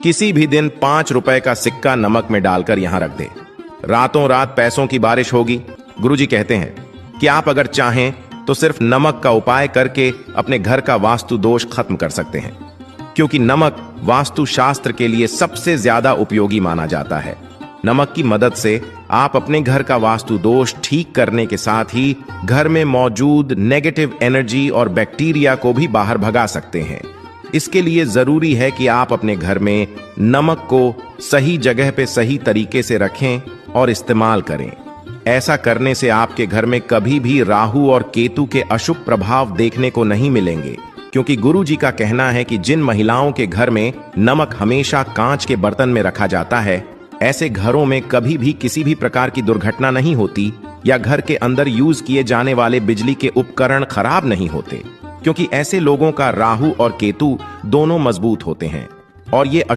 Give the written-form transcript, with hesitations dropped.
किसी भी दिन 5 रुपए का सिक्का नमक में डालकर यहां रख दे, रातों रात पैसों की बारिश होगी। गुरुजी कहते हैं कि आप अगर चाहें तो सिर्फ नमक का उपाय करके अपने घर का वास्तु दोष खत्म कर सकते हैं, क्योंकि नमक वास्तु शास्त्र के लिए सबसे ज्यादा उपयोगी माना जाता है। नमक की मदद से आप अपने घर का वास्तु दोष ठीक करने के साथ ही घर में मौजूद नेगेटिव एनर्जी और बैक्टीरिया को भी बाहर भगा सकते हैं। इसके लिए जरूरी है कि आप अपने घर में नमक को सही जगह पे सही तरीके से रखें और इस्तेमाल करें। ऐसा करने से आपके घर में कभी भी राहु और केतु के अशुभ प्रभाव देखने को नहीं मिलेंगे, क्योंकि गुरुजी का कहना है कि जिन महिलाओं के घर में नमक हमेशा कांच के बर्तन में रखा जाता है, ऐसे घरों में कभी भी किसी भी प्रकार की दुर्घटना नहीं होती या घर के अंदर यूज किए जाने वाले बिजली के उपकरण खराब नहीं होते, क्योंकि ऐसे लोगों का राहु और केतु दोनों मजबूत होते हैं और ये